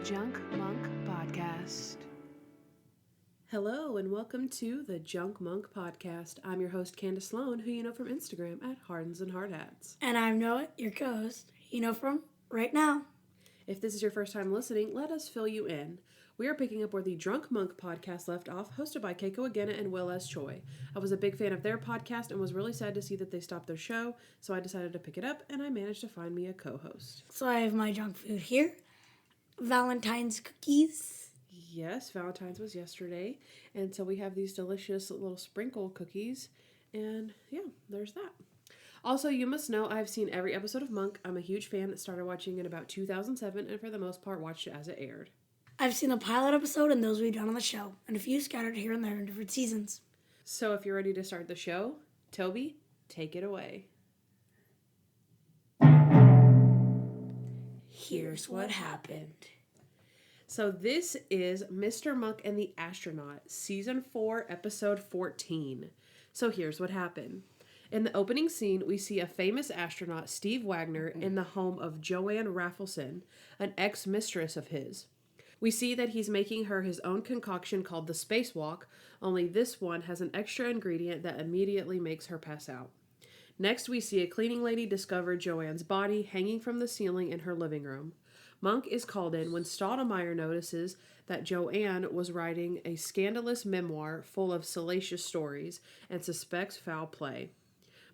Junk Monk Podcast. Hello and welcome to the Junk Monk Podcast. I'm your host Kandyce Sloan, who you know from Instagram at Hardens and Hard Hats. And I'm Noah, your co-host, you know from right now. If this is your first time listening, let us fill you in. We are picking up where the Drunk Monk Podcast left off, hosted by Keiko Agena and Will S. Choi. I was a big fan of their podcast and was really sad to see that they stopped their show, so I decided to pick it up and I managed to find me a co-host. So I have my junk food here. Valentine's cookies. Yes, Valentine's was yesterday, and so we have these delicious little sprinkle cookies, and yeah, there's that. Also, you must know I've seen every episode of Monk. I'm a huge fan that started watching in about 2007, and for the most part watched it as it aired. I've seen the pilot episode and those we've done on the show, and a few scattered here and there in different seasons. So if you're ready to start the show, Toby, take it away. Here's what happened. So this is Mr. Monk and the Astronaut, Season 4, Episode 14. So here's what happened. In the opening scene, we see a famous astronaut, Steve Wagner, in the home of Joanne Raffleson, an ex-mistress of his. We see that he's making her his own concoction called the spacewalk, only this one has an extra ingredient that immediately makes her pass out. Next, we see a cleaning lady discover Joanne's body hanging from the ceiling in her living room. Monk is called in when Stottlemyre notices that Joanne was writing a scandalous memoir full of salacious stories and suspects foul play.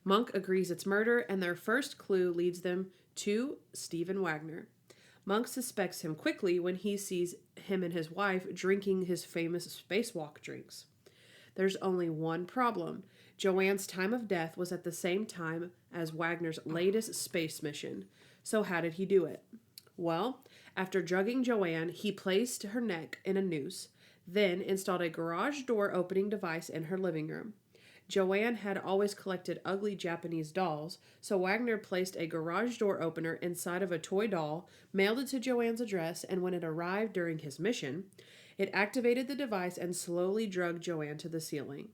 Monk agrees it's murder, and their first clue leads them to Stephen Wagner. Monk suspects him quickly when he sees him and his wife drinking his famous spacewalk drinks. There's only one problem. Joanne's time of death was at the same time as Wagner's latest space mission. So how did he do it? Well, after drugging Joanne, he placed her neck in a noose, then installed a garage door opening device in her living room. Joanne had always collected ugly Japanese dolls, so Wagner placed a garage door opener inside of a toy doll, mailed it to Joanne's address, and when it arrived during his mission, it activated the device and slowly drugged Joanne to the ceiling.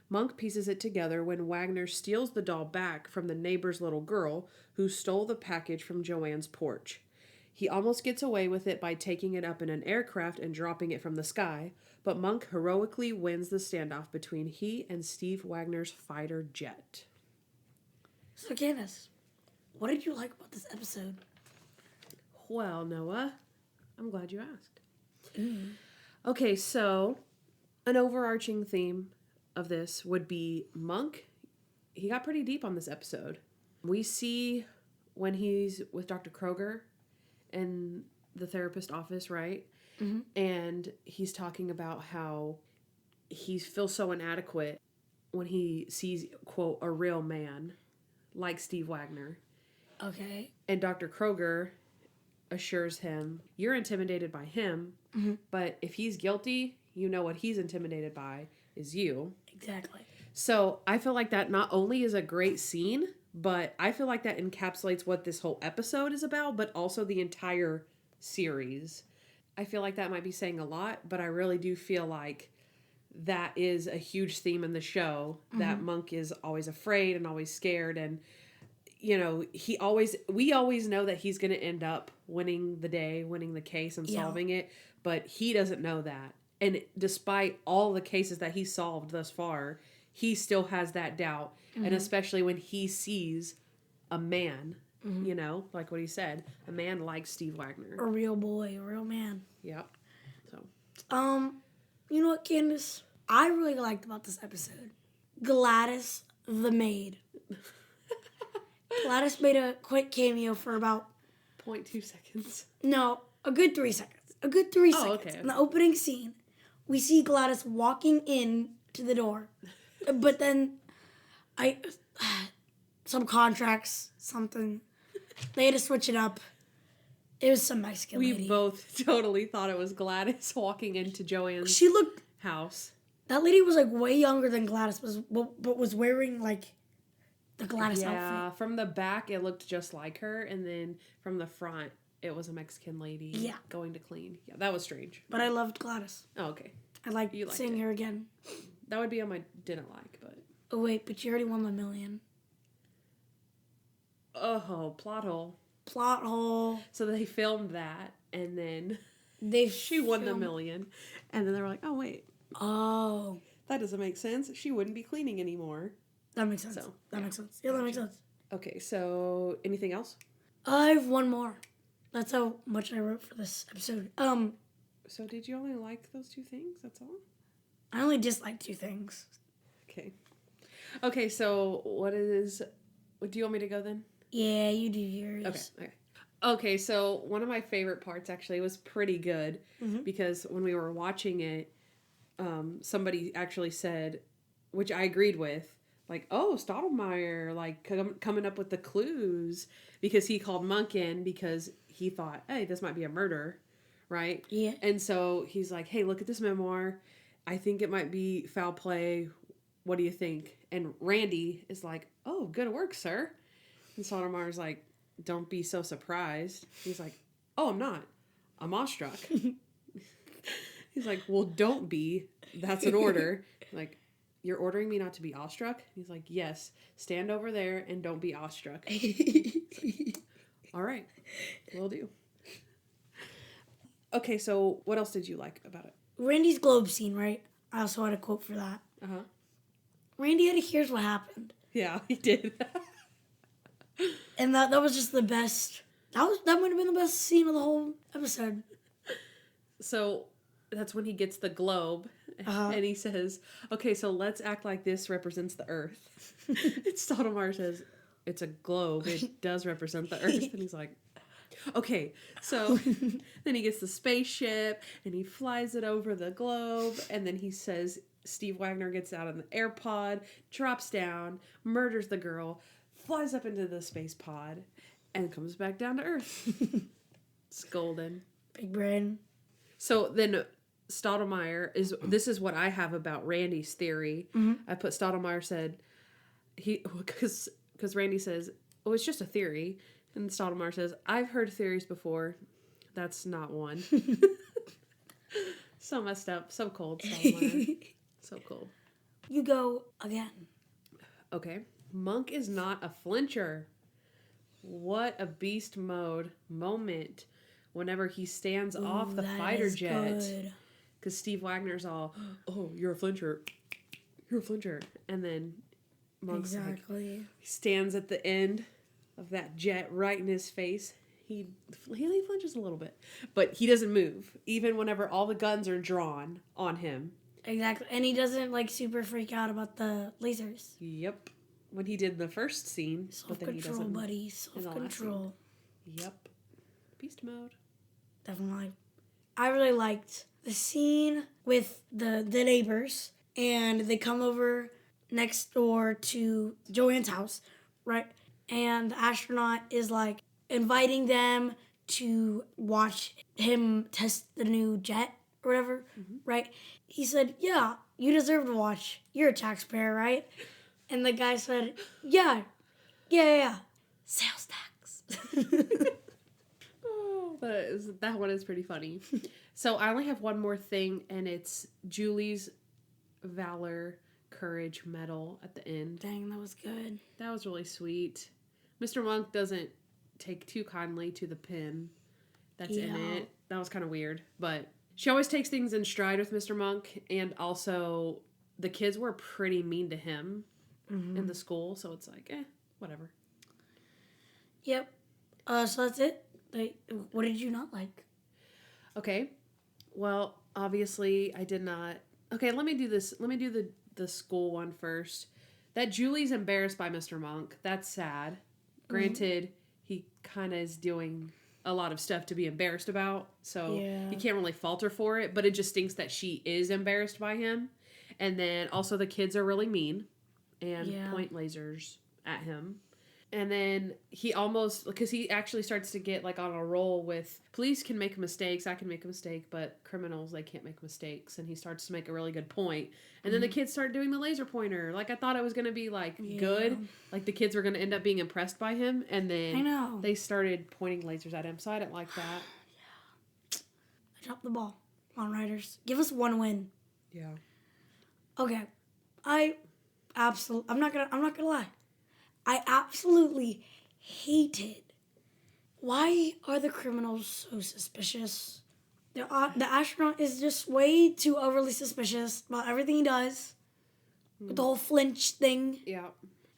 Monk pieces it together when Wagner steals the doll back from the neighbor's little girl who stole the package from Joanne's porch. He almost gets away with it by taking it up in an aircraft and dropping it from the sky, but Monk heroically wins the standoff between he and Steve Wagner's fighter jet. So Candace, what did you like about this episode? Well, Noah, I'm glad you asked. Okay, so an overarching theme of this would be Monk. He got pretty deep on this episode. We see when he's with Dr. Kroger in the therapist office, right? Mm-hmm. And he's talking about how he feels so inadequate when he sees, quote, a real man like Steve Wagner. Okay. And Dr. Kroger assures him, you're intimidated by him, mm-hmm. but if he's guilty, you know what he's intimidated by is you. Exactly. So I feel like that not only is a great scene, but I feel like that encapsulates what this whole episode is about, but also the entire series. I feel like that might be saying a lot, but I really do feel like that is a huge theme in the show, mm-hmm. that Monk is always afraid and always scared, and you know, we always know that he's going to end up winning the day, winning the case and solving it, but he doesn't know that. And despite all the cases that he solved thus far, he still has that doubt. Mm-hmm. And especially when he sees a man, mm-hmm. you know, like what he said, a man like Steve Wagner. A real boy, a real man. Yep. So. You know what, Candace? I really liked about this episode. Gladys the maid. Gladys made a quick cameo for about 0.2 seconds. No, a good 3 seconds. A good 3 seconds. Okay. In the opening scene, we see Gladys walking in to the door. But then some contracts, something. They had to switch it up. It was some Mexican lady. We both totally thought it was Gladys walking into Joanne's house. That lady was like way younger than Gladys, but was wearing like the Gladys outfit. Yeah, from the back it looked just like her, and then from the front it was a Mexican lady going to clean. Yeah, that was strange. But I loved Gladys. Oh, okay. I liked seeing her again. That would be on my didn't like, but... Oh, wait, but you already won the $1 million. Oh, plot hole. Plot hole. So they filmed that, and then She won the $1 million. And then they were like, oh, wait. Oh. That doesn't make sense. She wouldn't be cleaning anymore. That makes sense. That makes sense. Yeah, that makes sense. Okay, so anything else? I have one more. That's how much I wrote for this episode. So did you only like those 2 things? That's all? I only dislike 2 things. Okay. Okay, so do you want me to go then? Yeah, you do yours. Okay, so one of my favorite parts actually was pretty good because when we were watching it, somebody actually said, which I agreed with, like, oh, Stottlemyre, like, coming up with the clues, because he called Monk in because he thought, hey, this might be a murder, right? Yeah. And so he's like, hey, look at this memoir. I think it might be foul play. What do you think? And Randy is like, oh, good work, sir. And Stottlemyre's like, don't be so surprised. He's like, oh, I'm not. I'm awestruck. He's like, well, don't be. That's an order. Like, you're ordering me not to be awestruck? He's like, yes. Stand over there and don't be awestruck. Like, all right. Will do. Okay, so what else did you like about it? Randy's globe scene, right? I also had a quote for that. Uh-huh. Randy had a here's what happened. Yeah, he did. And that was just the best. That might have been the best scene of the whole episode. So that's when he gets the globe and he says, okay, so let's act like this represents the Earth. And Stottlemyre says, it's a globe. It does represent the Earth. And he's like, okay. So then he gets the spaceship and he flies it over the globe. And then he says, Steve Wagner gets out of the air pod, drops down, murders the girl, flies up into the space pod, and comes back down to Earth. It's golden. Big brain. So then Stottlemyre this is what I have about Randy's theory. I put Stottlemyre said, because Randy says, oh, it's just a theory. And Stottlemyre says, I've heard theories before. That's not one. So messed up. So cold, Stottlemyre. So cold. You go again. Okay. Monk is not a flincher. What a beast mode moment whenever he stands off the fighter jet. Because Steve Wagner's all, oh, you're a flincher. You're a flincher. And then Monk's like, he stands at the end of that jet right in his face. He flinches a little bit. But he doesn't move. Even whenever all the guns are drawn on him. Exactly. And he doesn't, like, super freak out about the lasers. Yep. When he did the first scene. Self-control, buddy. Self-control. Yep. Beast mode. Definitely. I really liked the scene with the neighbors. And they come over next door to Joanne's house, right? And the astronaut is, like, inviting them to watch him test the new jet or whatever, right? He said, yeah, you deserve to watch. You're a taxpayer, right? And the guy said, yeah. Sales tax. Oh, that one is pretty funny. So I only have one more thing, and it's Julie's Valor Courage medal at the end. Dang, that was good. That was really sweet. Mr. Monk doesn't take too kindly to the pin that's in it. That was kind of weird, but she always takes things in stride with Mr. Monk, and also the kids were pretty mean to him in the school, so it's like, whatever. Yep. So that's it. What did you not like? Okay. Well, obviously, I did not. Okay, let me do this. Let me do the school one first. That Julie's embarrassed by Mr. Monk. That's sad. Granted, he kind of is doing a lot of stuff to be embarrassed about, so you can't really fault her for it, but it just stinks that she is embarrassed by him. And then also the kids are really mean and point lasers at him. And then he almost, because he actually starts to get like on a roll with, police can make mistakes, I can make a mistake, but criminals, they can't make mistakes. And he starts to make a really good point. And then the kids start doing the laser pointer. Like, I thought it was going to be like good. Like the kids were going to end up being impressed by him. And then they started pointing lasers at him. So I didn't like that. I dropped the ball. Come on, Riders. Give us one win. Yeah. Okay. I'm not gonna lie. I absolutely hated. Why are the criminals so suspicious? The astronaut is just way too overly suspicious about everything he does. With the whole flinch thing. Yeah.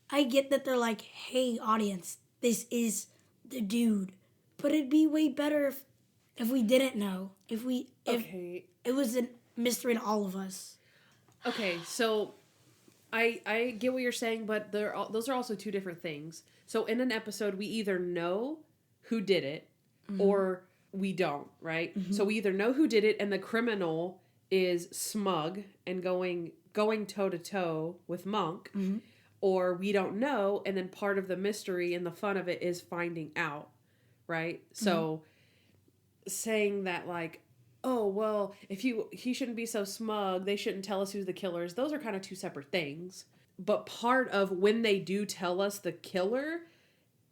I get that they're like, hey, audience, this is the dude. But it'd be way better if we didn't know. If it was a mystery to all of us. Okay, so I get what you're saying, but those are also two different things. So in an episode, we either know who did it or we don't, right? So we either know who did it and the criminal is smug and going toe to toe with Monk, or we don't know, and then part of the mystery and the fun of it is finding out, right? So saying that like, oh well, he shouldn't be so smug, they shouldn't tell us who's the killers, those are kind of two separate things. But part of when they do tell us the killer,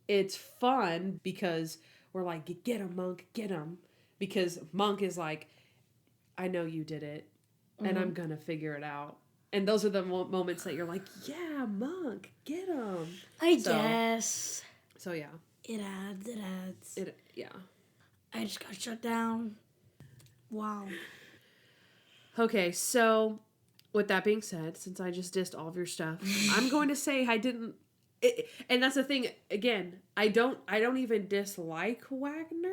it's fun because we're like, get him, Monk, get him. Because Monk is like, I know you did it, and I'm gonna figure it out. And those are the moments that you're like, yeah, Monk, get him. I guess. So yeah. It adds. Yeah. I just got shut down. Wow. Okay, so with that being said, since I just dissed all of your stuff, I'm going to say I didn't. And that's the thing. Again, I don't even dislike Wagner.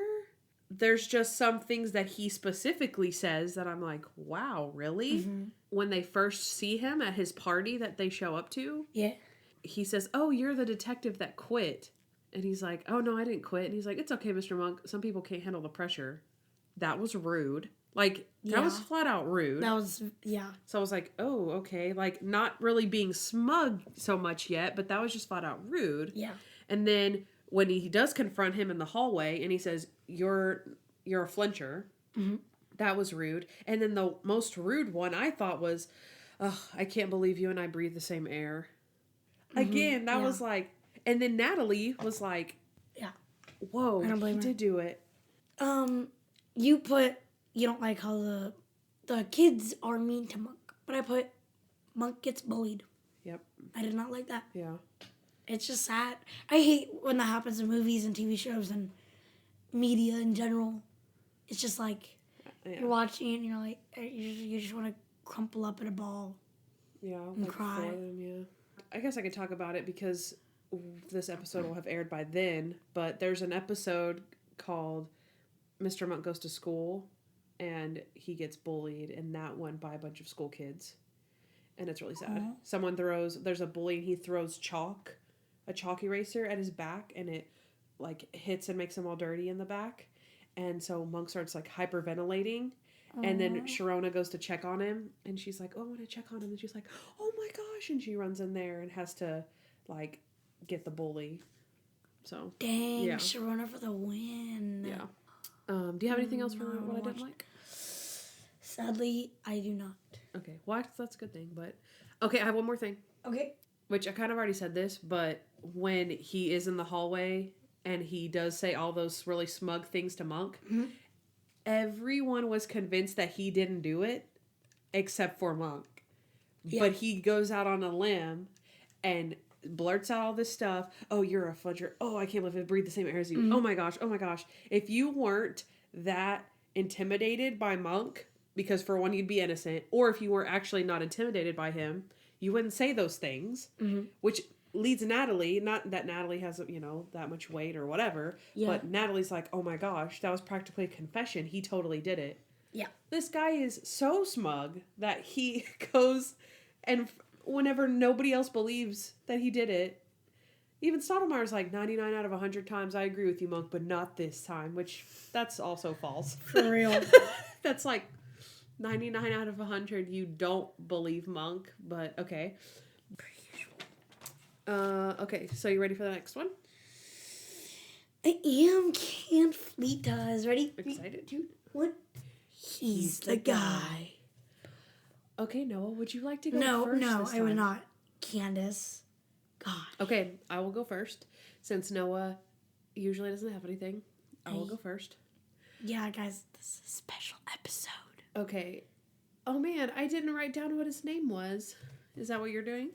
There's just some things that he specifically says that I'm like, wow, really? When they first see him at his party that they show up to, he says, oh, you're the detective that quit. And he's like, oh, no, I didn't quit. And he's like, it's okay, Mr. Monk. Some people can't handle the pressure. That was rude. Like, that was flat out rude. That was, So I was like, oh, okay. Like, not really being smug so much yet, but that was just flat out rude. Yeah. And then when he does confront him in the hallway and he says, you're a flincher, that was rude. And then the most rude one I thought was, oh, I can't believe you and I breathe the same air. Again, that was like, and then Natalie was like, whoa, he did do it. You don't like how the kids are mean to Monk, but I put Monk gets bullied. Yep. I did not like that. Yeah. It's just sad. I hate when that happens in movies and TV shows and media in general. It's just like you're watching and you're like, you just want to crumple up in a ball. Yeah. And cry. For them, yeah. I guess I could talk about it because this episode will have aired by then, but there's an episode called Mr. Monk Goes to School, and he gets bullied in that one by a bunch of school kids. And it's really sad. There's a bully, and he throws a chalk eraser at his back, and it like hits and makes him all dirty in the back. And so Monk starts like hyperventilating. And then Sharona goes to check on him, and she's like, oh, I want to check on him. And she's like, oh my gosh. And she runs in there and has to like get the bully. So dang, Sharona for the win. Yeah. Do you have anything else for what I didn't like? Sadly, I do not. Okay, well, that's a good thing. But okay, I have one more thing. Okay. Which I kind of already said this, but when he is in the hallway and he does say all those really smug things to Monk, everyone was convinced that he didn't do it, except for Monk. Yeah. But he goes out on a limb and blurts out all this stuff. Oh, you're a fudger. Oh, I can't believe I breathe the same air as you. Oh my gosh. If you weren't that intimidated by Monk, because for one, you'd be innocent, or if you were actually not intimidated by him, you wouldn't say those things, which leads Natalie, not that Natalie has, that much weight or whatever, but Natalie's like, oh my gosh, that was practically a confession. He totally did it. Yeah. This guy is so smug that he goes and whenever nobody else believes that he did it, even Stottlemeyer's like 99 out of 100 times, I agree with you, Monk, but not this time, which that's also false. For real. That's like 99 out of 100 you don't believe Monk, but okay. Okay, so you ready for the next one? I am. Can't fleet does. Ready? Excited? 3, 2, 1. He's the guy. Okay, Noah, would you like to go first? No, I would not. Candyce. God. Okay, I will go first. Since Noah usually doesn't have anything, I will go first. Yeah, guys, this is a special episode. Okay. Oh, man, I didn't write down what his name was. Is that what you're doing?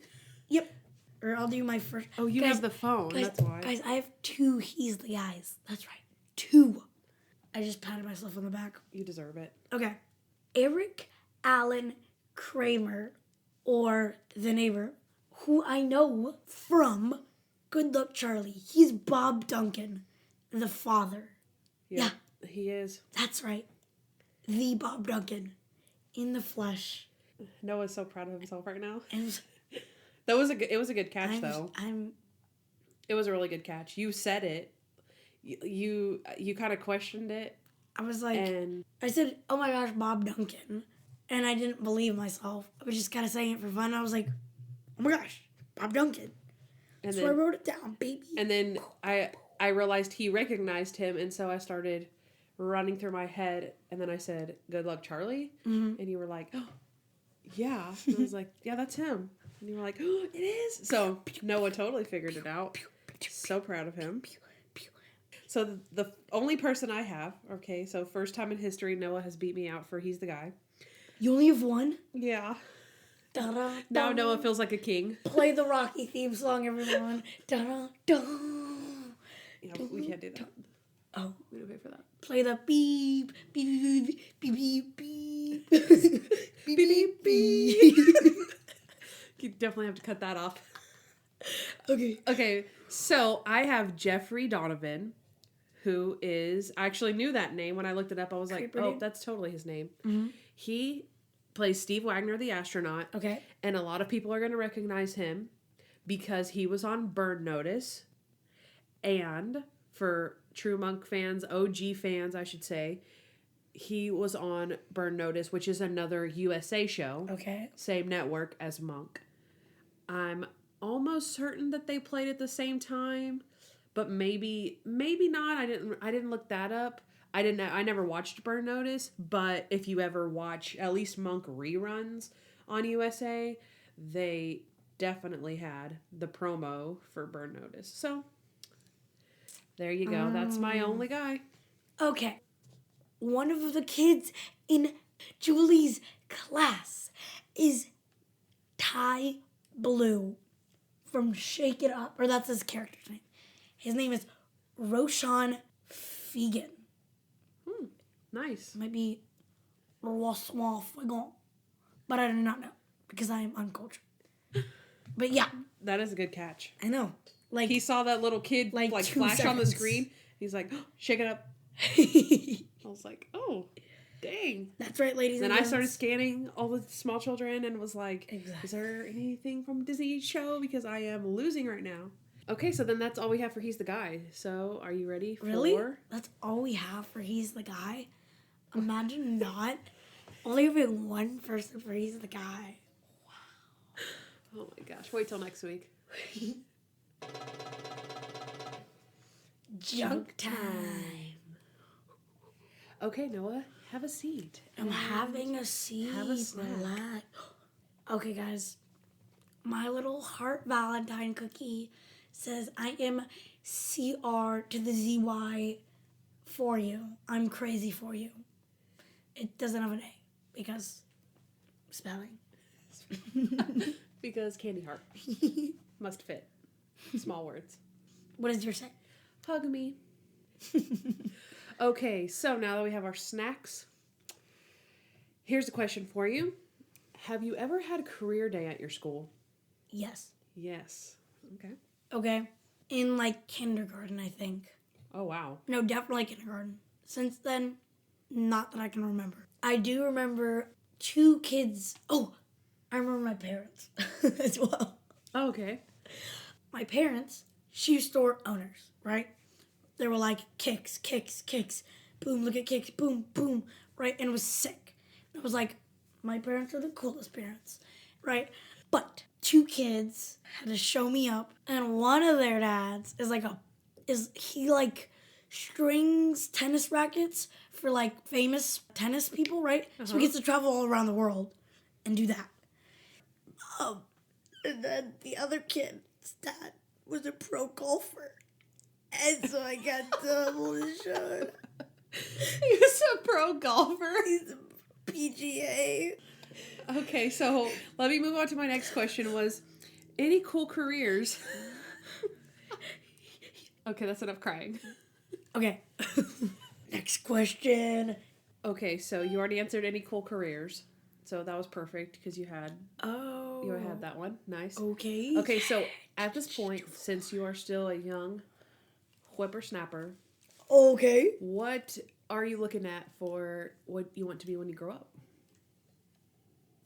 Yep. Or I'll do my first. Oh, you have the phone. That's why. Guys, I have 2 He's the Guys. That's right. 2. I just patted myself on the back. You deserve it. Okay. Eric Allen Kramer, or the neighbor, who I know from Good Luck Charlie. He's Bob Duncan, the father. Yeah. He is. That's right. The Bob Duncan in the flesh. Noah's so proud of himself right now. And It was a good catch though. It was a really good catch. You said it. You kind of questioned it. I was like, and I said, "Oh my gosh, Bob Duncan," and I didn't believe myself. I was just kind of saying it for fun. I was like, "Oh my gosh, Bob Duncan." And so I wrote it down, baby. And then I realized he recognized him, and so I started running through my head, and then I said, "Good Luck, Charlie," and you were like, "Oh, yeah." And I was like, "Yeah, that's him." And you were like, "Oh, it is." So Noah totally figured it out. So proud of him. So the only person I have, okay, so first time in history Noah has beat me out for He's the Guy. You only have one? Yeah. Da-da, Now Noah feels like a king. Play the Rocky theme song, everyone. Da-da-da. Yeah, we can't do that. Oh. We don't pay for that. Play the beep, beep, beep, beep, beep. Beep, beep, beep. You definitely have to cut that off. Okay, so I have Jeffrey Donovan, who is, I actually knew that name when I looked it up. I was like, oh, that's totally his name. Mm-hmm. He plays Steve Wagner, the astronaut. Okay. And a lot of people are going to recognize him because he was on Burn Notice. And for true Monk fans, OG fans, I should say, he was on Burn Notice, which is another USA show. Okay. Same network as Monk. I'm almost certain that they played at the same time, but maybe not. I didn't look that up. I never watched Burn Notice, but if you ever watch at least Monk reruns on USA, they definitely had the promo for Burn Notice. So there you go. That's my only guy. Okay. One of the kids in Julie's class is Ty Blue from Shake It Up, or that's his character's name. His name is Roshan Fegan. Nice. Might be Roswan Fegan, but I do not know because I am uncultured. But yeah, that is a good catch. I know. Like he saw that little kid like flash seconds on the screen. He's like, oh, shake it up. I was like, oh, dang. That's right, ladies and gentlemen. Then I started gents. scanning all the small children and was like, Is there anything from Disney show? Because I am losing right now. Okay, so then that's all we have for He's the Guy. So are you ready for... Really? That's all we have for He's the Guy? Imagine not. Only having one person for He's the Guy. Wow. Oh my gosh. Wait till next week. Junk time. Okay, Noah, have a seat. I'm having a seat. Have a snack. Relax. Okay, guys. My little heart Valentine cookie says, I am CR to the ZY for you. I'm crazy for you. It doesn't have an A because spelling. Because candy heart. Must fit. Small words. What does yours say? Hug me. Okay, so now that we have our snacks, here's a question for you. Have you ever had a career day at your school? Yes. Yes. Okay. Okay. In like kindergarten, I think. Oh, wow. No, definitely kindergarten. Since then, not that I can remember. I do remember two kids. Oh, I remember my parents as well. Oh, okay. My parents, shoe store owners, right? They were like, kicks, kicks, kicks. Boom, look at kicks. Boom, boom. Right? And it was sick. And I was like, my parents are the coolest parents. Right? But two kids had to show me up. And one of their dads he strings tennis rackets for like famous tennis people, right? Uh-huh. So he gets to travel all around the world and do that. And then the other kid's dad was a pro golfer. And so I got double shot. He's a pro golfer. He's a PGA. Okay, so let me move on to my next question was, any cool careers? Okay, that's enough crying. Okay. Next question. Okay, so you already answered any cool careers. So that was perfect because you had that one. Nice. Okay. Okay, so at this point, since you are still a young whippersnapper, Okay. what are you looking at for what you want to be when you grow up?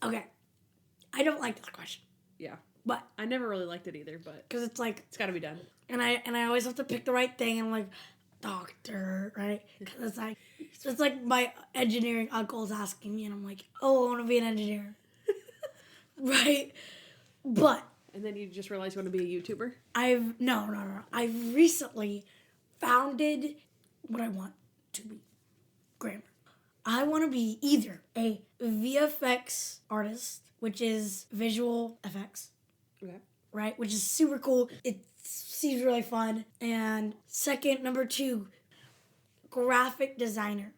Okay. I don't like that question. Yeah. But I never really liked it either, but because it's like, it's got to be done. and I always have to pick the right thing. I'm like, doctor, right? Because it's like my engineering uncle's asking me, and I'm like, oh, I want to be an engineer, right? But And then you just realize you want to be a YouTuber? no. I've recently founded what I want to be. Grammar. I want to be either a VFX artist, which is visual effects, Okay. right? Which is super cool. It seems really fun. And number 2, graphic designer.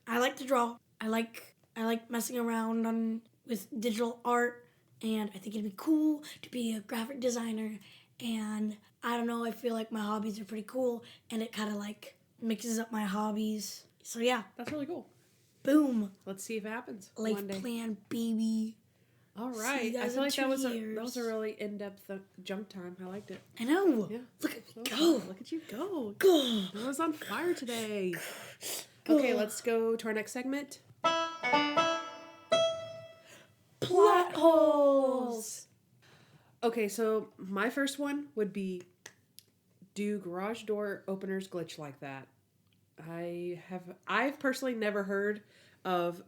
I like to draw. I like messing around with digital art, and I think it'd be cool to be a graphic designer. And I don't know, I feel like my hobbies are pretty cool, and it kind of like mixes up my hobbies. So yeah, That's really cool. boom. Let's see if it happens Life one day. plan, baby. All See right. you I guys feel in like 2 that was years. a really in-depth junk time. I liked it. I know. Yeah. Look at me So go. Look at you go. Go. I was on fire today. Okay, let's go to our next segment. Plot holes. Okay, so my first one would be, do garage door openers glitch like that? I've personally never heard of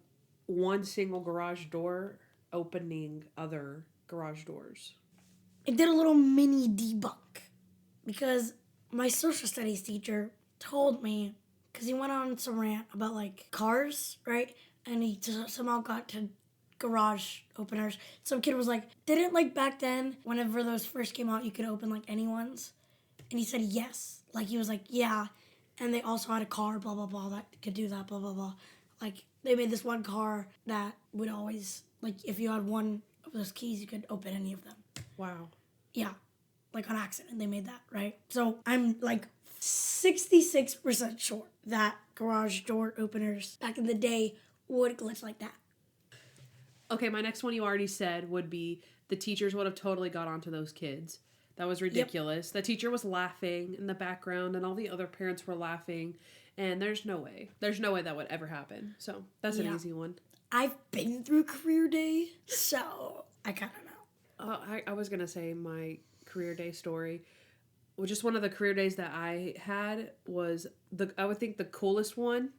one single garage door opening other garage doors. I did a little mini debunk because my social studies teacher told me, because he went on some rant about like cars, right? And he somehow got to garage openers. Some kid was like, didn't like back then, whenever those first came out, you could open like anyone's? And he said yes. Like he was like, yeah. And they also had a car, blah, blah, blah, that could do that, blah, blah, blah. Like they made this one car that would always, like if you had one of those keys, you could open any of them. Wow. Yeah, like on accident, they made that, right? So I'm like 66% sure that garage door openers back in the day would glitch like that. Okay, my next one you already said would be the teachers would have totally got onto those kids. That was ridiculous. Yep. The teacher was laughing in the background and all the other parents were laughing, and there's no way that would ever happen. So that's an easy one. I've been through career day, so I kind of know. I was going to say my career day story. Well, just one of the career days that I had was, I would think the coolest one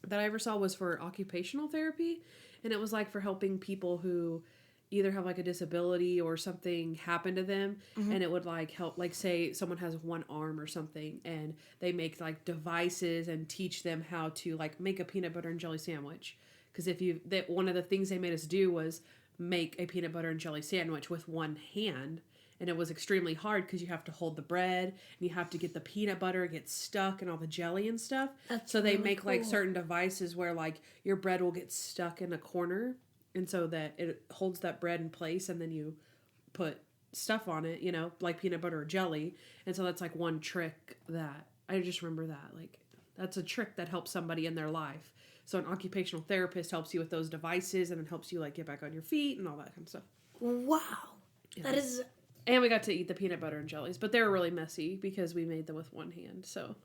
that I ever saw was for occupational therapy. And it was like for helping people who either have like a disability or something happen to them. Mm-hmm. And it would like help, like say someone has one arm or something and they make like devices and teach them how to like make a peanut butter and jelly sandwich. Because one of the things they made us do was make a peanut butter and jelly sandwich with one hand, and it was extremely hard because you have to hold the bread and you have to get the peanut butter get stuck and all the jelly and stuff. That's so they really make cool. like certain devices where like your bread will get stuck in a corner, and so that it holds that bread in place, and then you put stuff on it, like peanut butter or jelly. And so that's like one trick that I just remember, that like that's a trick that helps somebody in their life. So an occupational therapist helps you with those devices and then helps you like get back on your feet and all that kind of stuff. Wow. Yeah. That is... And we got to eat the peanut butter and jellies, but they were really messy because we made them with one hand. So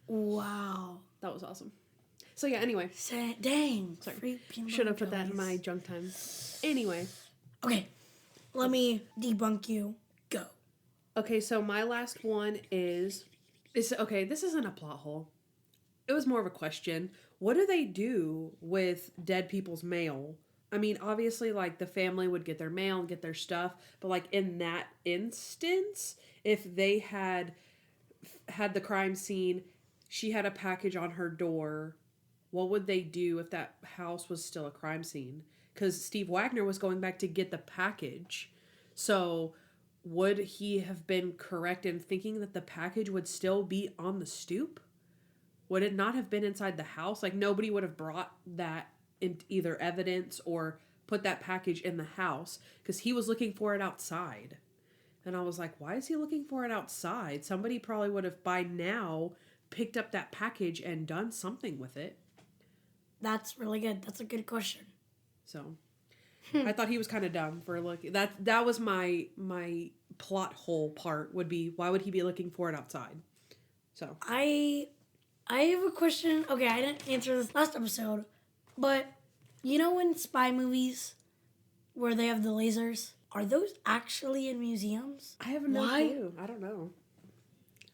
wow. That was awesome. So yeah, anyway. Dang. Sorry. Should have put that in my junk time. Anyway. Okay. Let me debunk you. Go. Okay, so my last one is okay, this isn't a plot hole. It was more of a question. What do they do with dead people's mail? I mean, obviously, like, the family would get their mail and get their stuff, but, like, in that instance, if they had the crime scene, she had a package on her door, what would they do if that house was still a crime scene? Because Steve Wagner was going back to get the package. So would he have been correct in thinking that the package would still be on the stoop? Would it not have been inside the house? Like, nobody would have brought that in either evidence or put that package in the house because he was looking for it outside. And I was like, why is he looking for it outside? Somebody probably would have by now picked up that package and done something with it. That's really good. That's a good question. So I thought he was kind of dumb for looking. That was my plot hole part would be, why would he be looking for it outside? So I have a question. Okay, I didn't answer this last episode, but you know in spy movies where they have the lasers, are those actually in museums? I have no clue. I don't know.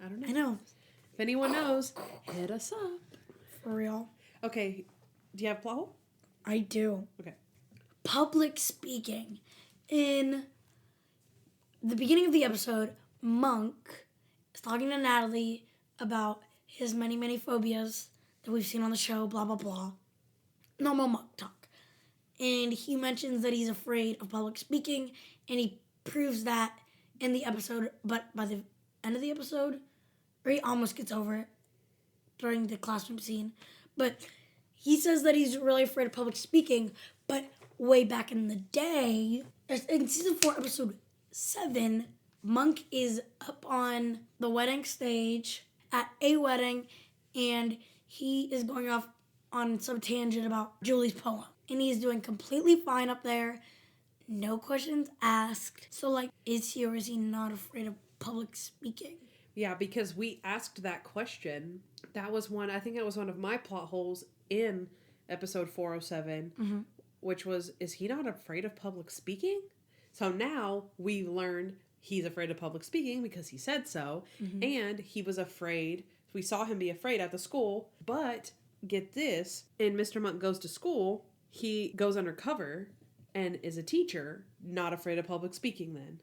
I know. If anyone knows, hit us up. For real. Okay, do you have plot hole? I do. Okay. Public speaking. In the beginning of the episode, Monk is talking to Natalie about his many, many phobias that we've seen on the show, blah, blah, blah. Normal Monk talk. And he mentions that he's afraid of public speaking, and he proves that in the episode, but by the end of the episode, or he almost gets over it during the classroom scene. But he says that he's really afraid of public speaking, but way back in the day, in season 4, episode 7, Monk is up on the wedding stage at a wedding, and he is going off on some tangent about Julie's poem. And he's doing completely fine up there. No questions asked. So, like, is he or is he not afraid of public speaking? Yeah, because we asked that question. That was I think it was one of my plot holes in episode 407, which was, is he not afraid of public speaking? So now we learned he's afraid of public speaking because he said so. And he was afraid. We saw him be afraid at the school. But get this, in Mr. Monk Goes to School, he goes undercover and is a teacher, not afraid of public speaking then.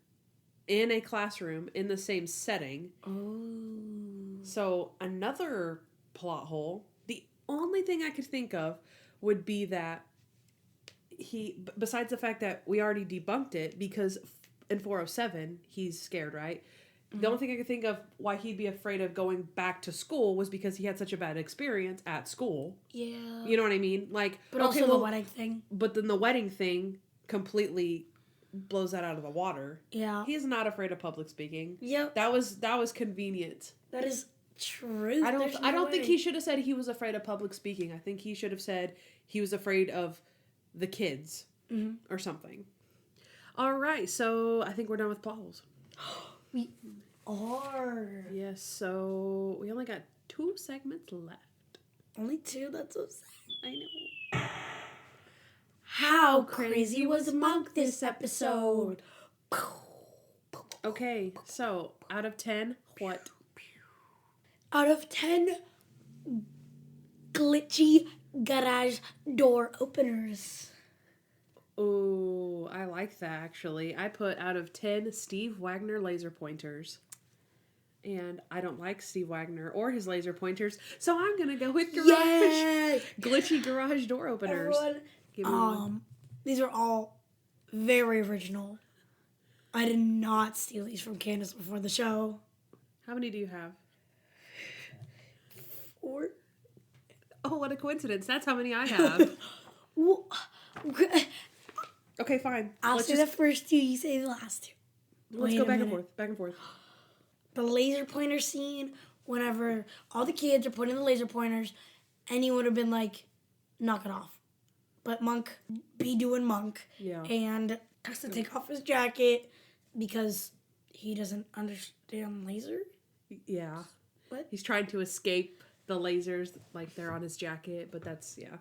In a classroom, in the same setting. Oh. So another plot hole, the only thing I could think of would be that besides the fact that we already debunked it, because in 407, he's scared, right? The only thing I could think of why he'd be afraid of going back to school was because he had such a bad experience at school. Yeah. You know what I mean? Like, but also the wedding thing. But then the wedding thing completely blows that out of the water. Yeah. He's not afraid of public speaking. Yep. That was convenient. That is true. I don't think he should have said he was afraid of public speaking. I think he should have said he was afraid of the kids or something. All right, so I think we're done with plot holes. We are. Yes, so we only got 2 segments left. Only 2? That's so sad. I know. How crazy was Monk this episode? Okay, so out of 10, what? Out of 10 glitchy garage door openers. Ooh, I like that actually. I put out of 10 Steve Wagner laser pointers. And I don't like Steve Wagner or his laser pointers, so I'm gonna go with glitchy garage door openers. Everyone, Give me one. These are all very original. I did not steal these from Kandyce before the show. How many do you have? 4. Oh, what a coincidence. That's how many I have. Okay, fine. I'll say the first 2, you say the last 2. Let's go back and forth. The laser pointer scene, whenever all the kids are pointing the laser pointers, anyone would have been like, knock it off. But Monk be doing Monk. Yeah. And has to take off his jacket because he doesn't understand laser. Yeah. What? He's trying to escape the lasers, like they're on his jacket, but that's, yeah.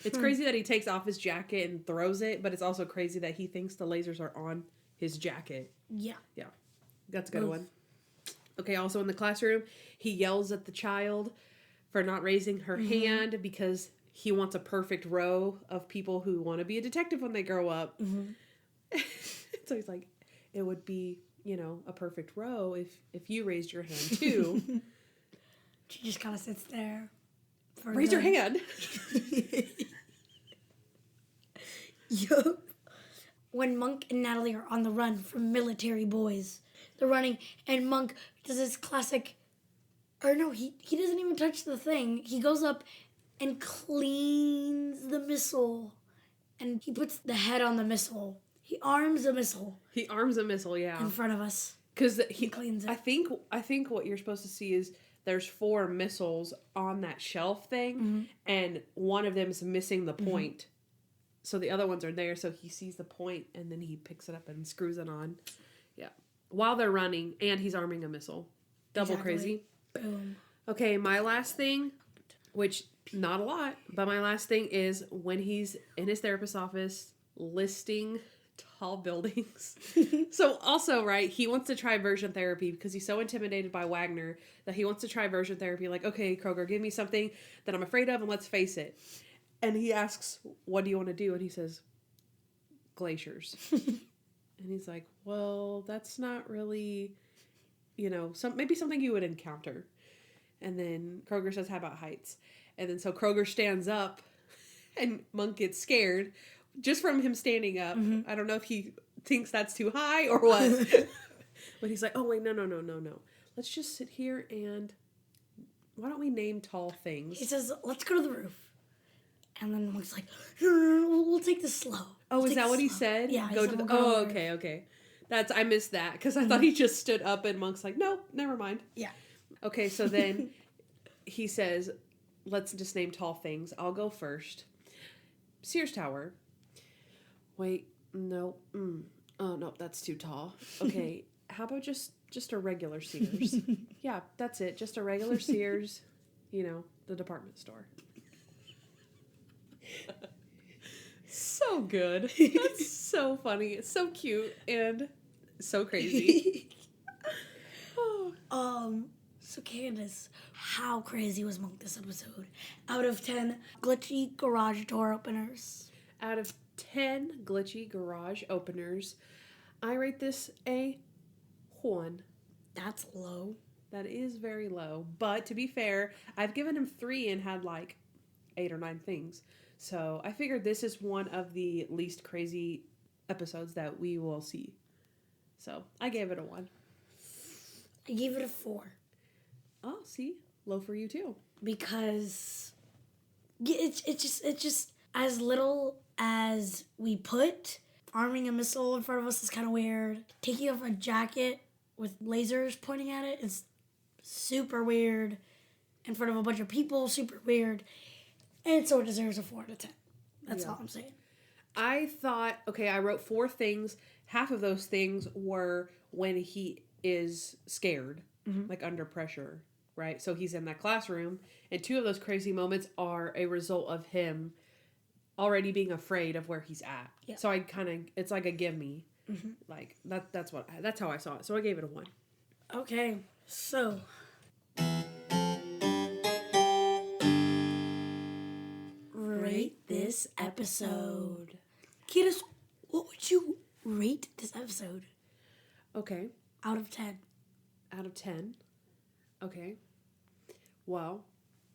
It's crazy that he takes off his jacket and throws it, but it's also crazy that he thinks the lasers are on his jacket. Yeah. Yeah. That's a good one. Okay, also in the classroom, he yells at the child for not raising her hand because he wants a perfect row of people who want to be a detective when they grow up. So he's like, it would be, a perfect row if you raised your hand too. She just kind of sits there. Raise your hand. Yup. When Monk and Natalie are on the run from military boys, they're running, and Monk does this classic, or no, he doesn't even touch the thing. He goes up and cleans the missile, and he puts the head on the missile. He arms a missile. Yeah. In front of us. Because he cleans it. I think what you're supposed to see is there's 4 missiles on that shelf thing, and one of them is missing the point. So the other ones are there, so he sees the point, and then he picks it up and screws it on. Yeah. While they're running, and he's arming a missile. Double crazy. Boom. Okay, my last thing, which not a lot, but my last thing is when he's in his therapist's office listing tall buildings. So also, right, he wants to try version therapy because he's so intimidated by Wagner that he wants to try version therapy. Like, okay, Kroger, give me something that I'm afraid of and let's face it. And he asks, what do you want to do? And he says, glaciers. And he's like, well, that's not really, maybe something you would encounter. And then Kroger says, how about heights? And then so Kroger stands up and Monk gets scared just from him standing up. I don't know if he thinks that's too high or what. But he's like, oh, wait, no. Let's just sit here and why don't we name tall things? He says, let's go to the roof. And then Monk's like, no, we'll take this slow. Oh, is that what he said? Yeah. Go to the. Oh, okay. I missed that because I thought he just stood up and Monk's like, no, never mind. Yeah. Okay, so then he says, let's just name tall things. I'll go first. Sears Tower. Wait, no. Oh, no, that's too tall. Okay, how about just a regular Sears? Yeah, that's it. Just a regular Sears, the department store. So good. That's so funny. It's so cute and so crazy. So Kandyce, how crazy was Monk this episode? Out of 10 glitchy garage door openers. Out of 10 glitchy garage openers, I rate this a 1. That's low. That is very low. But to be fair, I've given him 3 and had like 8 or 9 things. So I figured this is one of the least crazy episodes that we will see. So I gave it a 1. I gave it a 4. Oh, see? Low for you too. Because it's just as little as we put. Arming a missile in front of us is kind of weird. Taking off a jacket with lasers pointing at it is super weird. In front of a bunch of people, super weird. And so it deserves a 4 out of 10. That's all I'm saying. I thought, okay, I wrote 4 things. Half of those things were when he is scared, like under pressure, right? So he's in that classroom, and 2 of those crazy moments are a result of him already being afraid of where he's at. Yeah. So it's like a gimme. Like that's how I saw it. So I gave it a 1. Okay, so rate this episode. Kandyce, what would you rate this episode? Okay. Out of 10. Out of 10. Okay. Well,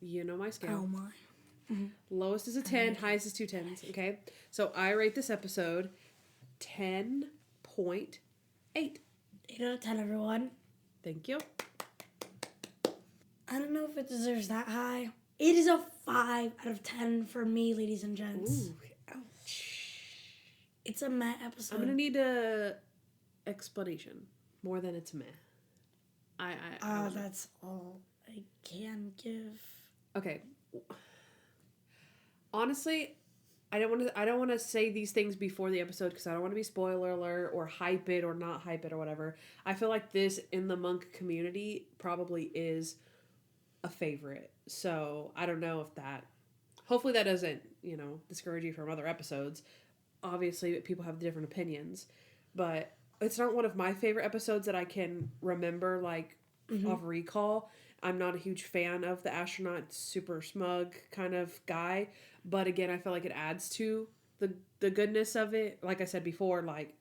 you know my scale. Oh my. Lowest is a 10, highest is 2 10s. Okay. So I rate this episode 10.8. 8 out of 10, everyone. Thank you. I don't know if it deserves that high. It is a 5 out of 10 for me, ladies and gents. Ooh, ouch. It's a meh episode. I'm gonna need a explanation more than it's meh. That's all I can give. Okay. Honestly, I don't want to say these things before the episode because I don't want to be spoiler alert or hype it or not hype it or whatever. I feel like this in the Monk community probably is a favorite. So I don't know if that. Hopefully that doesn't discourage you from other episodes. Obviously, people have different opinions, but it's not one of my favorite episodes that I can remember off recall. I'm not a huge fan of the astronaut, super smug kind of guy. But again, I feel like it adds to the goodness of it. Like I said before, like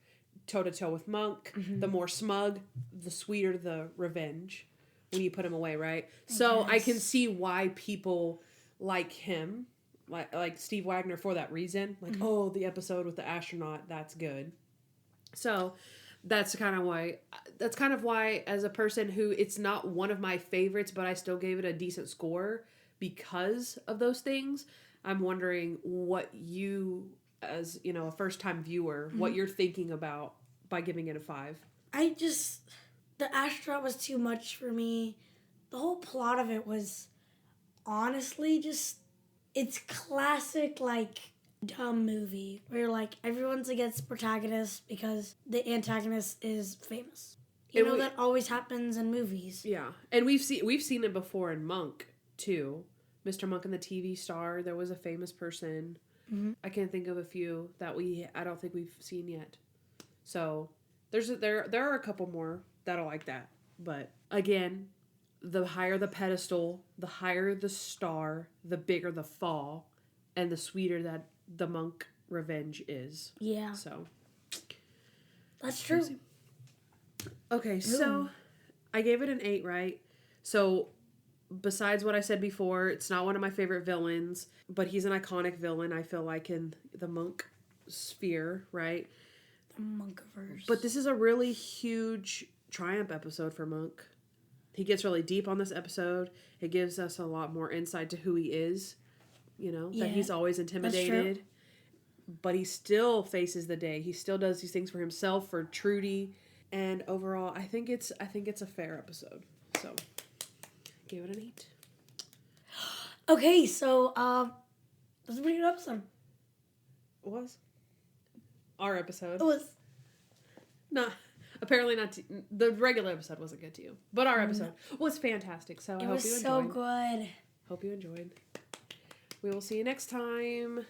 toe-to-toe with Monk. The more smug, the sweeter the revenge when you put him away, right? So I can see why people like him, like Steve Wagner for that reason. Like, oh, the episode with the astronaut, that's good. So that's kind of why as a person who it's not one of my favorites, but I still gave it a decent score because of those things. I'm wondering what you, as a first time viewer, what you're thinking about by giving it a 5. The astronaut was too much for me. the whole plot of it was honestly just, it's classic, like, dumb movie where, like, everyone's against the protagonist because the antagonist is famous. That always happens in movies. Yeah, and we've seen it before in Monk too. Mr. Monk and the TV star. There was a famous person. Mm-hmm. I can't think of a few that I don't think we've seen yet. So there are a couple more that are like that. But again, the higher the pedestal, the higher the star, the bigger the fall, and the sweeter that the monk revenge is. Yeah. So that's true. Okay, so I gave it an 8, right? So besides what I said before, it's not one of my favorite villains, but he's an iconic villain, I feel like, in the monk sphere, right? The Monkiverse. But this is a really huge triumph episode for Monk. He gets really deep on this episode. It gives us a lot more insight to who he is, that he's always intimidated. But he still faces the day. He still does these things for himself, for Trudy. And overall, I think it's a fair episode. So, give it an 8. Okay, so this is a pretty good episode. It was our episode. It was. Apparently not. The regular episode wasn't good to you, but our episode was fantastic. So I hope you enjoyed. It was so good. Hope you enjoyed. We will see you next time.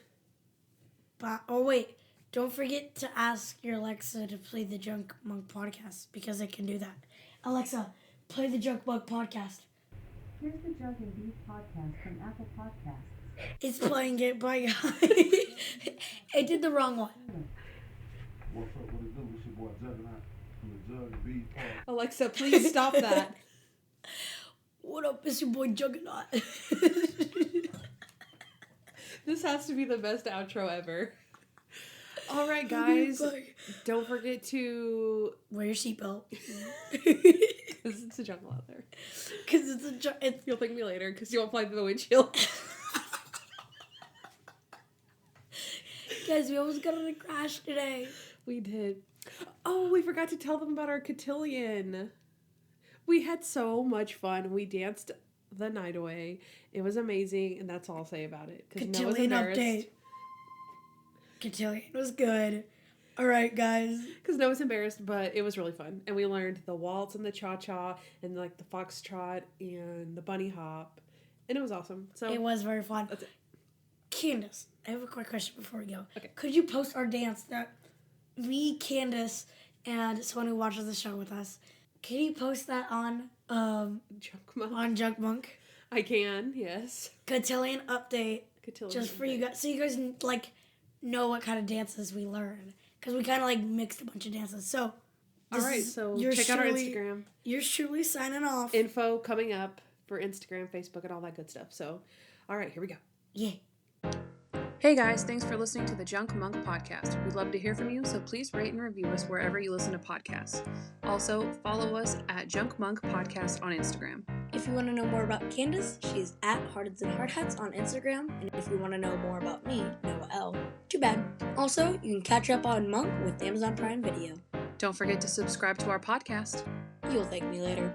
But wait. Don't forget to ask your Alexa to play the Junk Monk Podcast, because it can do that. Alexa, play the Junk Monk Podcast. Here's the Junk and Beef Podcast from Apple Podcasts. It's playing it by guy. I did the wrong one. What's up? What it do? It's your boy Juggernaut from the Jug and Beef Podcast. Alexa, please stop that. What up? It's your boy Juggernaut. This has to be the best outro ever. All right, guys. Don't forget to wear your seatbelt. Because it's a jungle out there. Because it's You'll thank me later because you won't fly through the windshield. Guys, we almost got on a crash today. We did. Oh, we forgot to tell them about our cotillion. We had so much fun. We danced the night away. It was amazing, and that's all I'll say about it. Cotillion update. Cotillion was good. All right, guys. Because Noah's embarrassed, but it was really fun. And we learned the waltz and the cha-cha and like the foxtrot and the bunny hop. And it was awesome. So it was very fun. That's it. Candyce, I have a quick question before we go. Okay. Could you post our dance that me, Candyce, and someone who watches the show with us, can you post that on Junk Monk? On Junk Monk? I can, yes. Cotillion update. Cotillion just for update. you guys, so you guys like know what kind of dances we learn, because we kind of like mixed a bunch of dances. So all right, so check out our Instagram. You're surely signing off. Info coming up for Instagram, Facebook, and all that good stuff. So, all right, here we go. Yeah. Hey guys, thanks for listening to the Junk Monk Podcast. We'd love to hear from you, so please rate and review us wherever you listen to podcasts. Also, follow us at Junk Monk Podcast on Instagram. If you want to know more about Kandyce, she's at Hearteds and Hard Hats on Instagram. And if you want to know more about me, Noah L, too bad. Also, you can catch up on Monk with Amazon Prime Video. Don't forget to subscribe to our podcast. You'll thank me later.